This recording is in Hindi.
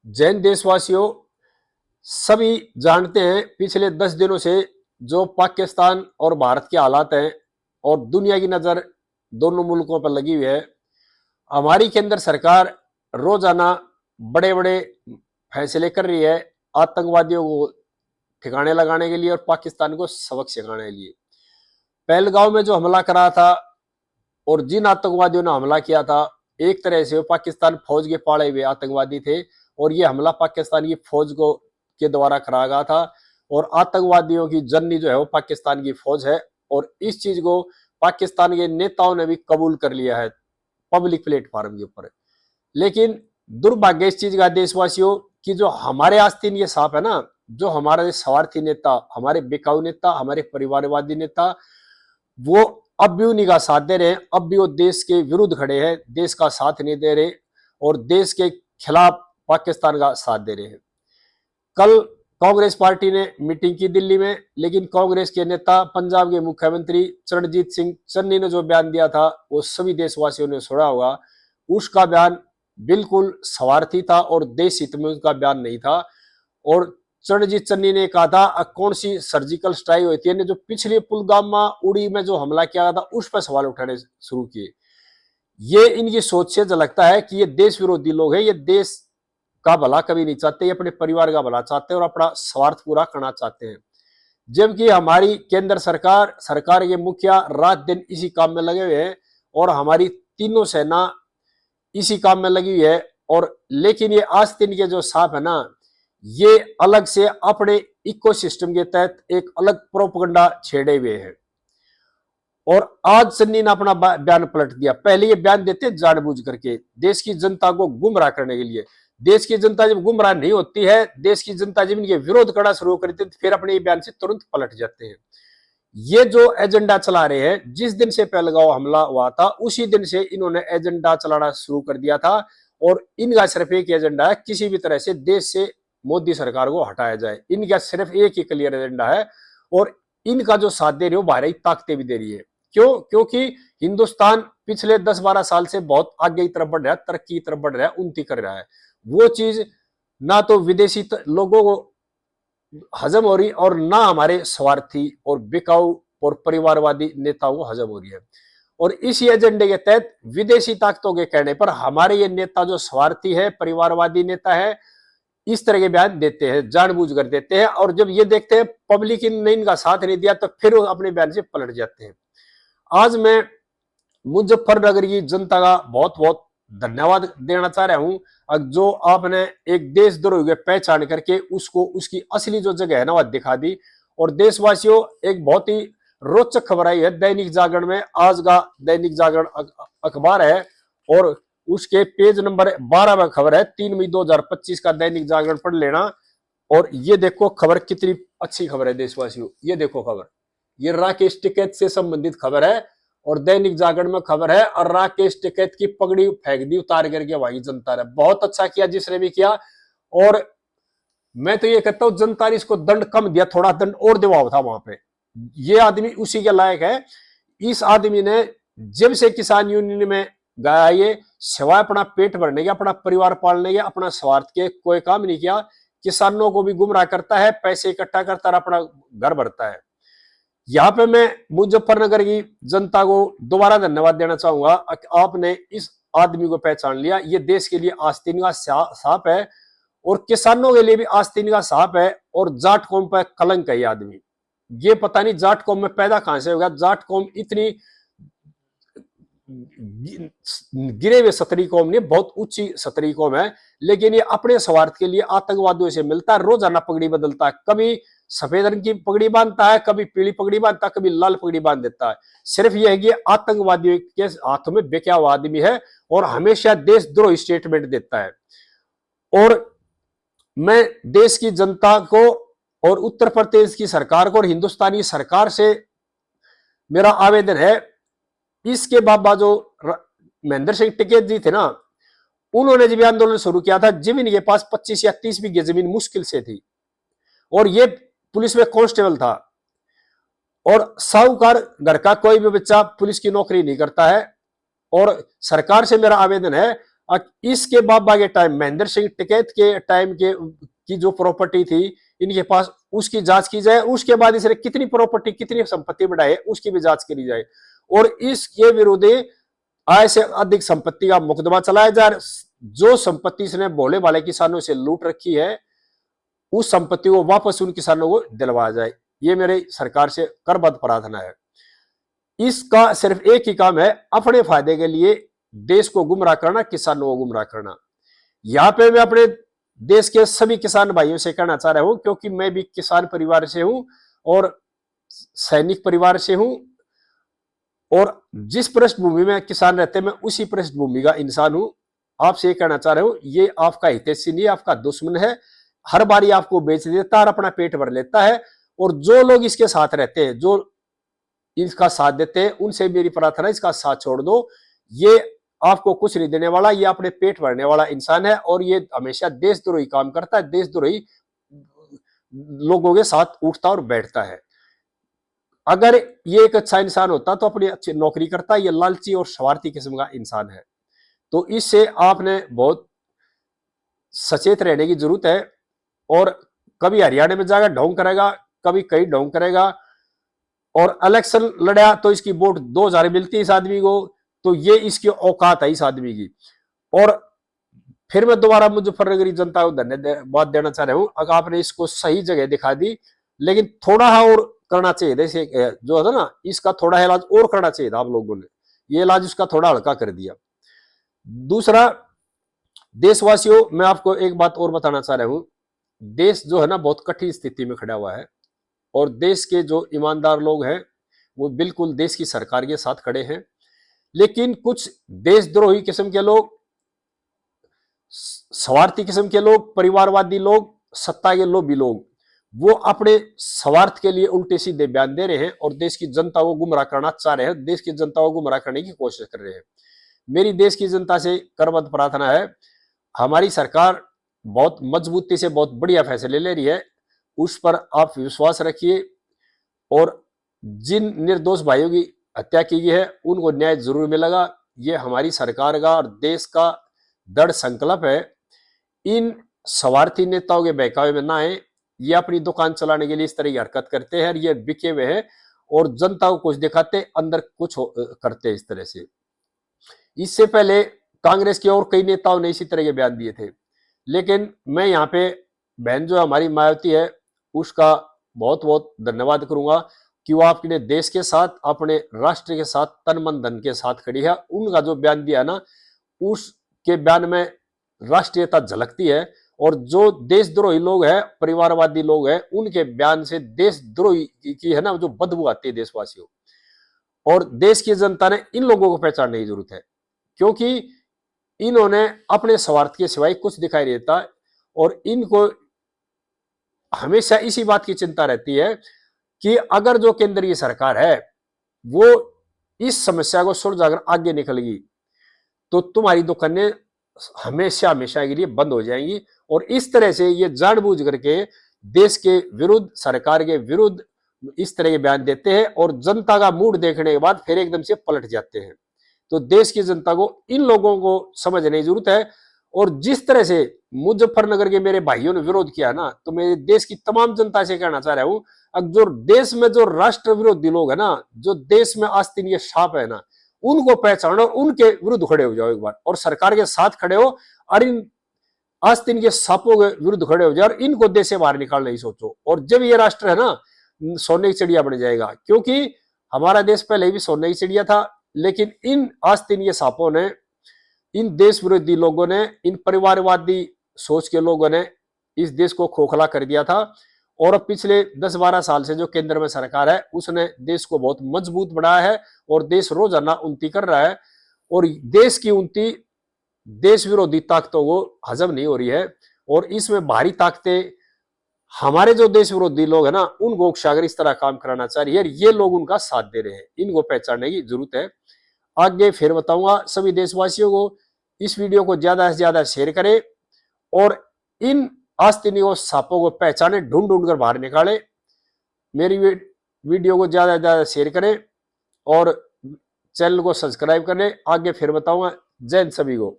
जैन देशवासियों, सभी जानते हैं पिछले 10 दिनों से जो पाकिस्तान और भारत के हालात हैं और दुनिया की नजर दोनों मुल्कों पर लगी हुई है। हमारी केंद्र सरकार रोजाना बड़े बड़े फैसले कर रही है आतंकवादियों को ठिकाने लगाने के लिए और पाकिस्तान को सबक सिखाने के लिए। पहलगांव में जो हमला करा था और जिन आतंकवादियों ने हमला किया था, एक तरह से वो पाकिस्तान फौज के पाले हुए आतंकवादी थे और ये हमला पाकिस्तान की फौज को के द्वारा करा गया था। और आतंकवादियों की जननी जो है वो पाकिस्तान की फौज है और इस चीज को पाकिस्तान के नेताओं ने भी कबूल कर लिया है पब्लिक प्लेटफॉर्म के ऊपर। लेकिन दुर्भाग्य इस चीज का देशवासियों कि जो हमारे आस्तीन ये सांप है ना, जो हमारे स्वार्थी नेता, हमारे बिकाऊ नेता, हमारे परिवारवादी नेता, वो अब भी उन्हीं का साथ दे रहे हैं। अब भी वो देश के विरुद्ध खड़े हैं, देश का साथ नहीं दे रहे और देश के खिलाफ पाकिस्तान का साथ दे रहे हैं। कल कांग्रेस पार्टी ने मीटिंग की दिल्ली में, लेकिन कांग्रेस के नेता पंजाब के मुख्यमंत्री चरणजीत सिंह चन्नी ने जो बयान दिया था वो सभी देशवासियों ने सुना होगा। उसका बयान बिल्कुल स्वार्थी था और देश हित में उसका बयान नहीं था। और चरणजीत चन्नी ने कहा था कौन सी सर्जिकल स्ट्राइक हुई थी, जो पिछले पुलवामा उड़ी में जो हमला किया था उस पर सवाल उठाने शुरू किए। ये इनकी सोच से झलकता है कि ये देश विरोधी लोग हैं, ये देश का भला कभी नहीं चाहते, ये अपने परिवार का भला चाहते हैं और अपना स्वार्थ पूरा करना चाहते हैं। जबकि हमारी केंद्र सरकार, सरकार के मुखिया रात दिन इसी काम में लगे हुए हैं और हमारी तीनों सेना इसी काम में लगी हुई है। और लेकिन ये आस्तीन के जो सांप है ना, ये अलग से अपने इकोसिस्टम के तहत एक अलग प्रोपगंडा छेड़े हुए हैं। और आज सन्नी ने अपना बयान पलट दिया। पहले ये बयान देते जानबूझ करके देश की जनता को गुमराह करने के लिए। देश की जनता जब गुमराह नहीं होती है, देश की जनता जब इनके विरोध करना शुरू करती है, तो फिर अपने बयान से तुरंत पलट जाते हैं। ये जो एजेंडा चला रहे हैं, जिस दिन से पहलगांव हमला हुआ था उसी दिन से इन्होंने एजेंडा चलाना शुरू कर दिया था। और इनका सिर्फ एक एजेंडा है, किसी भी तरह से देश से मोदी सरकार को हटाया जाए। इनका सिर्फ एक ही क्लियर एजेंडा है और इनका जो साथ दे रही हो बाहरी ताकतें भी दे रही है। क्यों? क्योंकि हिंदुस्तान पिछले 10-12 साल से बहुत आगे की तरफ बढ़ रहा है, तरक्की की तरफ बढ़ रहा है, उन्नति कर रहा है। वो चीज ना तो विदेशी लोगों को हजम हो रही और ना हमारे स्वार्थी और बिकाऊ और परिवारवादी नेताओं को हजम हो रही है। और इसी एजेंडे के तहत विदेशी ताकतों के कहने पर हमारे ये नेता जो स्वार्थी है, परिवारवादी नेता है, इस तरह के बयान देते हैं, जानबूझ कर देते हैं। और जब ये देखते हैं पब्लिक ने इनका साथ नहीं दिया तो फिर वो अपने बयान से पलट जाते हैं। आज मैं मुजफ्फरनगर की जनता का बहुत बहुत धन्यवाद देना चाह रहा हूं, जो आपने एक देशद्रोही को पहचान करके उसको उसकी असली जो जगह है ना वह दिखा दी। और देशवासियों, एक बहुत ही रोचक खबर आई है दैनिक जागरण में। आज का दैनिक जागरण अखबार है और उसके पेज नंबर 12 में खबर है। 3 मई 2025 का दैनिक जागरण पढ़ लेना। और ये देखो खबर, कितनी अच्छी खबर है देशवासियों। ये देखो खबर, ये राकेश टिकैत से संबंधित खबर है और दैनिक जागरण में खबर है। और राकेश टिकैत की पगड़ी फेंक दी उतार करके वही जनता ने। बहुत अच्छा किया जिसने भी किया। और मैं तो ये कहता हूं जनता ने इसको दंड कम दिया, थोड़ा दंड और दिवाओ था वहां पे। ये आदमी उसी के लायक है। इस आदमी ने जब से किसान यूनियन में गया, ये सिवाय अपना पेट भरने के, अपना परिवार पालने के, अपना स्वार्थ के कोई काम नहीं किया। किसानों को भी गुमराह करता है, पैसे इकट्ठा करता है, अपना घर भरता है। यहां पे मैं मुजफ्फरनगर की जनता को दोबारा धन्यवाद देना चाहूंगा। आपने इस आदमी को पहचान लिया। ये देश के लिए आस्तीन का सांप है और किसानों के लिए भी आस्तीन का सांप है। और जाट कौम पर कलंक है ये आदमी। ये पता नहीं जाट कौम में पैदा कहां से होगा। जाट कौम इतनी गिरे हुए सतरी कौम नहीं, बहुत ऊंची सतरी कौम है। लेकिन ये अपने स्वार्थ के लिए आतंकवादियों से मिलता है, रोजाना पगड़ी बदलता है। कभी सफेद रंग की पगड़ी बांधता है, कभी पीली पगड़ी बांधता है, कभी लाल पगड़ी बांध देता है। सिर्फ यह है कि आतंकवादियों के हाथों में बेचा हुआ आदमी है और हमेशा देशद्रोही स्टेटमेंट देता है। और मैं देश की जनता को और उत्तर प्रदेश की सरकार को और हिंदुस्तानी सरकार से मेरा आवेदन है, इसके बाबा जो महेंद्र सिंह टिकैत जी थे ना, उन्होंने जब आंदोलन शुरू किया था, जब इनके पास 25 या 30 बीघे जमीन मुश्किल से थी और ये पुलिस में कांस्टेबल था। और साहूकार घर का कोई भी बच्चा पुलिस की नौकरी नहीं करता है। और सरकार से मेरा आवेदन है, इसके बाबा के टाइम महेंद्र सिंह टिकैत के टाइम के की जो प्रॉपर्टी थी इनके पास, उसकी जांच की जाए। उसके बाद इसने कितनी प्रॉपर्टी, कितनी संपत्ति बढ़ाई उसकी भी जांच करी जाए। और इसके विरुद्ध आय से अधिक संपत्ति का मुकदमा चलाया जाए। जो संपत्ति इसने भोले भाले किसानों से लूट रखी है उस संपत्ति को वापस उन किसानों को दिलवाया जाए। ये मेरे सरकार से करबद्ध प्रार्थना है। इसका सिर्फ एक ही काम है, अपने फायदे के लिए देश को गुमराह करना, किसानों को गुमराह करना। यहां पे मैं अपने देश के सभी किसान भाइयों से कहना चाह रहा हूं, क्योंकि मैं भी किसान परिवार से हूं और सैनिक परिवार से हूं, और जिस पृष्ठभूमि में किसान रहते हैं मैं उसी पृष्ठभूमि का इंसान हूं। आपसे ये कहना चाह रहा हूं, ये आपका हितैषी नहीं, आपका दुश्मन है। हर बारी आपको बेच देता है और अपना पेट भर लेता है। और जो लोग इसके साथ रहते हैं, जो इसका साथ देते हैं, उनसे मेरी प्रार्थना है इसका साथ छोड़ दो। ये आपको कुछ नहीं देने वाला, ये अपने पेट भरने वाला इंसान है और ये हमेशा देशद्रोही काम करता है, देशद्रोही लोगों के साथ उठता और बैठता है। अगर ये एक अच्छा इंसान होता तो अपनी अच्छी नौकरी करता, ये लालची और स्वार्थी किस्म का इंसान है। तो इससे आपने बहुत सचेत रहने की जरूरत है। और कभी हरियाणा में जाकर ढोंग करेगा, कभी कहीं ढोंग करेगा, और इलेक्शन लड़ा तो इसकी वोट 2000 मिलती है इस आदमी को, तो ये इसकी औकात है इस आदमी की। और फिर मैं दोबारा मुजफ्फरनगरी जनता को धन्यवाद देना चाह रहा हूं, अगर आपने इसको सही जगह दिखा दी। लेकिन थोड़ा और करना चाहिए, जैसे जो है ना, इसका थोड़ा इलाज और करना चाहिए था आप लोगों ने, ये इलाज उसका थोड़ा हल्का कर दिया। दूसरा, देशवासियों मैं आपको एक बात और बताना चाह रहा हूं, देश जो है ना बहुत कठिन स्थिति में खड़ा हुआ है, और देश के जो ईमानदार लोग हैं वो बिल्कुल देश की सरकार के साथ खड़े हैं। लेकिन कुछ देशद्रोही किस्म के लोग, स्वार्थी किस्म के लोग, परिवारवादी लोग, सत्ता के लोभी लोग, वो अपने स्वार्थ के लिए उल्टे सीधे बयान दे रहे हैं और देश की जनता को गुमराह करना चाह रहे हैं, देश की जनता को गुमराह करने की कोशिश कर रहे हैं। मेरी देश की जनता से करबद्ध प्रार्थना है, हमारी सरकार बहुत मजबूती से बहुत बढ़िया फैसले ले रही है, उस पर आप विश्वास रखिए। और जिन निर्दोष भाइयों की हत्या की गई है उनको न्याय जरूर मिलेगा। ये हमारी सरकार का और देश का दृढ़ संकल्प है। इन स्वार्थी नेताओं के बहकावे में ना आए, ये अपनी दुकान चलाने के लिए इस तरह की हरकत करते हैं, ये बिके हुए हैं और जनता को कुछ दिखाते अंदर कुछ करते हैं इस तरह से। इससे पहले कांग्रेस के और कई नेताओं ने इसी तरह के बयान दिए थे। लेकिन मैं यहाँ पे बहन जो हमारी मायावती है उसका बहुत बहुत धन्यवाद करूंगा कि वो आपने देश के साथ, अपने राष्ट्र के साथ तन मन धन के साथ खड़ी है। उनका जो बयान दिया ना, उसके बयान में राष्ट्रीयता झलकती है। और जो देशद्रोही लोग हैं, परिवारवादी लोग हैं, उनके बयान से देशद्रोही की है ना जो बदबू आती है देशवासियों। और देश की जनता ने इन लोगों को पहचानने की जरूरत है, क्योंकि इन्होंने अपने स्वार्थ के सिवाय कुछ दिखाई नहीं देता। और इनको हमेशा इसी बात की चिंता रहती है कि अगर जो केंद्रीय सरकार है वो इस समस्या को सुलझाकर आगे निकलेगी तो तुम्हारी दुकानें हमेशा हमेशा के लिए बंद हो जाएंगी। और इस तरह से ये जानबूझ करके देश के विरुद्ध, सरकार के विरुद्ध इस तरह के बयान देते हैं और जनता का मूड देखने के बाद फिर एकदम से पलट जाते हैं। तो देश की जनता को इन लोगों को समझने की जरूरत है। और जिस तरह से मुजफ्फरनगर के मेरे भाइयों ने विरोध किया ना, तो मैं देश की तमाम जनता से कहना चाह रहा हूं, अब जो देश में जो राष्ट्र विरोधी लोग है ना, जो देश में आस्तीन के सांप है ना, उनको पहचानो, उनके विरुद्ध खड़े हो जाओ एक बार, और सरकार के साथ खड़े हो और इन आस्तीन के सांपों के विरुद्ध खड़े हो जाओ और इनको देश से बाहर निकालने की सोचो। और जब ये राष्ट्र है ना सोने की चिड़िया बन जाएगा, क्योंकि हमारा देश पहले भी सोने की चिड़िया था, लेकिन इन आस्तीन के सांपों ने, इन देश विरोधी लोगों ने, इन परिवारवादी सोच के लोगों ने इस देश को खोखला कर दिया था। और अब पिछले 10-12 साल से जो केंद्र में सरकार है उसने देश को बहुत मजबूत बनाया है और देश रोजाना उन्नति कर रहा है। और देश की उन्नति देश विरोधी ताकतों को हजम नहीं हो रही है। और इसमें बाहरी ताकतें हमारे जो देश विरोधी लोग है ना उनको उकसाकर इस तरह काम कराना चाह रही है, ये लोग उनका साथ दे रहे हैं। इनको पहचानने की जरूरत है। आगे फिर बताऊंगा। सभी देशवासियों को इस वीडियो को ज्यादा से ज्यादा शेयर करें और इन आस्तीनों सांपों को पहचाने, ढूंढ ढूंढ कर बाहर निकाले। मेरी वीडियो को ज्यादा से ज्यादा शेयर करें और चैनल को सब्सक्राइब करें। आगे फिर बताऊंगा। जय हिंद सभी को।